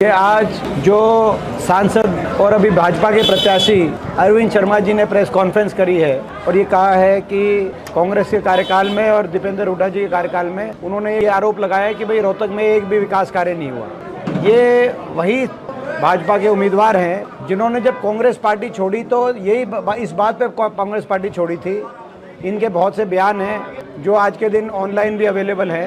कि आज जो सांसद और अभी भाजपा के प्रत्याशी अरविंद शर्मा जी ने प्रेस कॉन्फ्रेंस करी है और ये कहा है कि कांग्रेस के कार्यकाल में और दीपेंद्र हुड्डा जी के कार्यकाल में उन्होंने ये आरोप लगाया कि भाई रोहतक में एक भी विकास कार्य नहीं हुआ। ये वही भाजपा के उम्मीदवार हैं जिन्होंने जब कांग्रेस पार्टी छोड़ी तो यही इस बात पे कांग्रेस पार्टी छोड़ी थी। इनके बहुत से बयान हैं जो आज के दिन ऑनलाइन भी अवेलेबल है।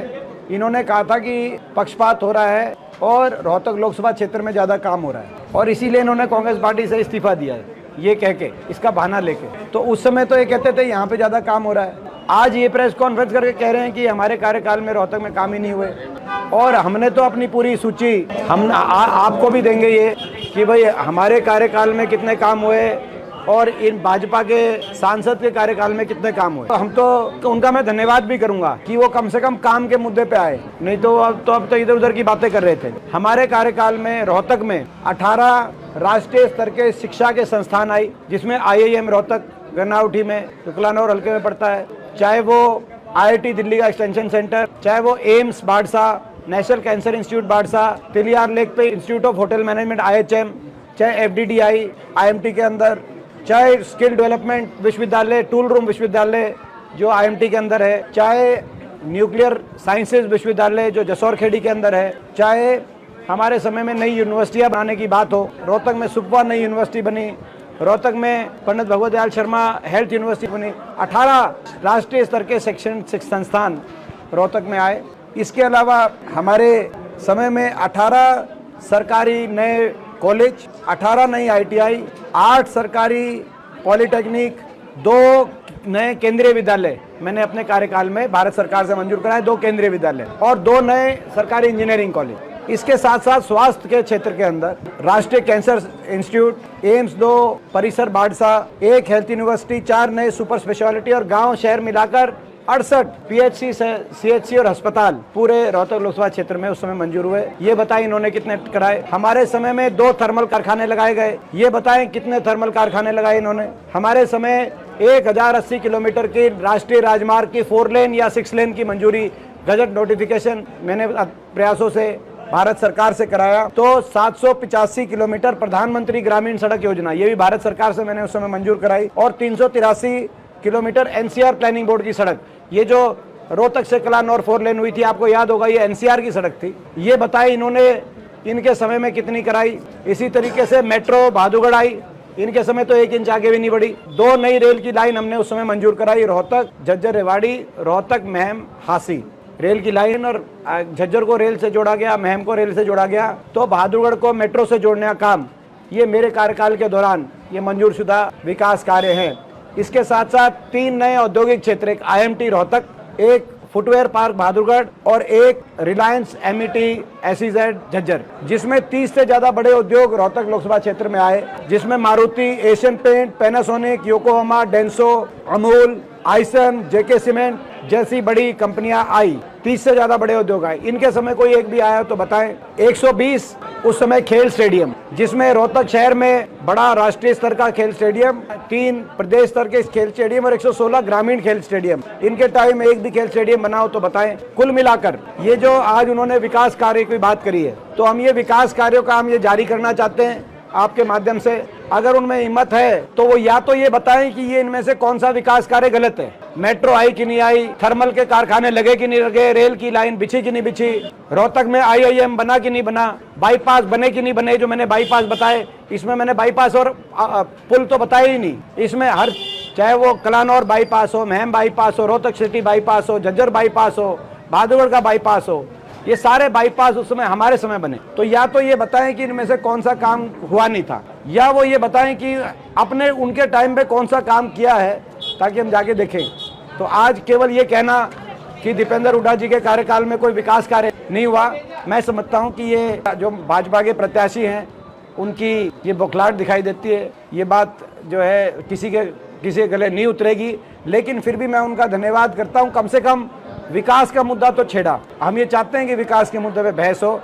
इन्होंने कहा था कि पक्षपात हो रहा है और रोहतक लोकसभा क्षेत्र में ज़्यादा काम हो रहा है और इसीलिए इन्होंने कांग्रेस पार्टी से इस्तीफा दिया है, ये कह के, इसका बहाना लेके। तो उस समय तो ये कहते थे यहाँ पे ज़्यादा काम हो रहा है, आज ये प्रेस कॉन्फ्रेंस करके कह रहे हैं कि हमारे कार्यकाल में रोहतक में काम ही नहीं हुए। और हमने तो अपनी पूरी सूची हम आपको भी देंगे ये कि भाई हमारे कार्यकाल में कितने काम हुए और इन भाजपा के सांसद के कार्यकाल में कितने काम हुए। तो हम तो उनका मैं धन्यवाद भी करूंगा कि वो कम से कम काम के मुद्दे पे आए, नहीं तो अब तो इधर उधर की बातें कर रहे थे। हमारे कार्यकाल में रोहतक में 18 राष्ट्रीय स्तर के शिक्षा के संस्थान आई, जिसमें IIM रोहतक गन्नाउठी में कलानौर हल्के में पड़ता है, चाहे वो IIT दिल्ली का एक्सटेंशन सेंटर, चाहे वो AIIMS Badsa, national cancer institute Badsa, Tiliyar lake पे institute of hotel management IHM, चाहे FDDI IMT के अंदर, चाहे स्किल डेवलपमेंट विश्वविद्यालय, टूल रूम विश्वविद्यालय जो IMT के अंदर है, चाहे न्यूक्लियर साइंसेज विश्वविद्यालय जो जसौर खेड़ी के अंदर है, चाहे हमारे समय में नई यूनिवर्सिटियां बनाने की बात हो, रोहतक में सुपवा नई यूनिवर्सिटी बनी, रोहतक में पंडित भगवत दयाल शर्मा हेल्थ यूनिवर्सिटी बनी। 18 राष्ट्रीय स्तर के शैक्षणिक संस्थान रोहतक में आए। इसके अलावा हमारे समय में 18 सरकारी नए कॉलेज, 18 नई ITI, 8 सरकारी पॉलिटेक्निक, 2 नए केंद्रीय विद्यालय मैंने अपने कार्यकाल में भारत सरकार से मंजूर कराए, 2 केंद्रीय विद्यालय और 2 नए सरकारी इंजीनियरिंग कॉलेज। इसके साथ साथ स्वास्थ्य के क्षेत्र के अंदर राष्ट्रीय कैंसर इंस्टीट्यूट, एम्स 2 परिसर बाड़सा, 1 हेल्थ यूनिवर्सिटी, 4 नए सुपर स्पेशलिटी और गांव शहर मिलाकर 68 PHC CHC और अस्पताल पूरे रोहतक लोकसभा क्षेत्र में उस समय मंजूर हुए। ये बताएं इन्होंने कितने कराए। हमारे समय में 2 थर्मल कारखाने लगाए गए, ये बताएं कितने थर्मल कारखाने लगाए इन्होंने। हमारे समय 1080 किलोमीटर की राष्ट्रीय राजमार्ग की 4 लेन या 6 लेन की मंजूरी, गजट नोटिफिकेशन मैंने प्रयासों से भारत सरकार से कराया। तो 785 किलोमीटर प्रधानमंत्री ग्रामीण सड़क योजना, ये भी भारत सरकार से मैंने उस समय मंजूर कराई। और 383 किलोमीटर NCR प्लानिंग बोर्ड की सड़क, ये जो रोहतक से कलानौर 4 लेन हुई थी, आपको याद होगा, ये NCR की सड़क थी। ये बताएं इन्होंने इनके समय में कितनी कराई। इसी तरीके से मेट्रो बहादुरगढ़ आई, इनके समय तो 1 इंच आगे भी नहीं बढ़ी। 2 नई रेल की लाइन हमने उस समय मंजूर कराई, रोहतक झज्जर रेवाड़ी, रोहतक महम हासी रेल की लाइन, और झज्जर को रेल से जोड़ा गया, महम को रेल से जोड़ा गया। तो बहादुरगढ़ को मेट्रो से जोड़ने का काम ये मेरे कार्यकाल के दौरान ये मंजूर शुदा विकास कार्य हैं। इसके साथ साथ 3 नए औद्योगिक क्षेत्र, एक IMT रोहतक, एक फुटवेयर पार्क बहादुरगढ़ और एक रिलायंस MET SEZ झज्जर, जिसमें 30 से ज्यादा बड़े उद्योग रोहतक लोकसभा क्षेत्र में आए, जिसमें Maruti, Asian paint, Panasonic, Yokohama, Denso, Amul, Aisin, JK cement जैसी बड़ी कंपनियां आई। 30 से ज्यादा बड़े उद्योग आए। इनके समय कोई एक भी आया तो बताएं। 120 उस समय खेल स्टेडियम, जिसमें रोहतक शहर में बड़ा राष्ट्रीय स्तर का खेल स्टेडियम, 3 प्रदेश स्तर के खेल स्टेडियम और 116 ग्रामीण खेल स्टेडियम। इनके टाइम में एक भी खेल स्टेडियम बना हो तो बताएं। कुल मिलाकर ये जो आज उन्होंने विकास कार्य की बात करी है, तो हम ये विकास कार्यों का हम ये जारी करना चाहते हैं आपके माध्यम से। अगर उनमें हिम्मत है तो वो या तो ये बताएं कि ये इनमें से कौन सा विकास कार्य गलत है। मेट्रो आई कि नहीं आई, थर्मल के कारखाने लगे कि नहीं लगे, रेल की लाइन बिछी कि नहीं बिछी, रोहतक में IIM बना कि नहीं बना, बाईपास बने कि नहीं बने। जो मैंने बाईपास बताए, इसमें मैंने बाईपास और पुल तो बताया ही नहीं। इसमें हर, चाहे वो कलानौर बाईपास हो, महम बाईपास हो, रोहतक सिटी बाईपास हो, झज्जर बाईपास हो, बहादुरगढ़ का बाईपास हो, ये सारे बाईपास उस समय हमारे समय बने। तो या तो ये बताएं कि इनमें से कौन सा काम हुआ नहीं था, या वो ये बताएं कि अपने उनके टाइम पे कौन सा काम किया है, ताकि हम जाके देखें। तो आज केवल ये कहना कि दीपेंद्र हुड्डा जी के कार्यकाल में कोई विकास कार्य नहीं हुआ, मैं समझता हूँ कि ये जो भाजपा के प्रत्याशी हैं उनकी ये बौखलाहट दिखाई देती है। ये बात जो है किसी के गले नहीं उतरेगी, लेकिन फिर भी मैं उनका धन्यवाद करता हूँ। कम से कम विकास का मुद्दा तो छेड़ा। हम ये चाहते हैं कि विकास के मुद्दे पे बहस हो।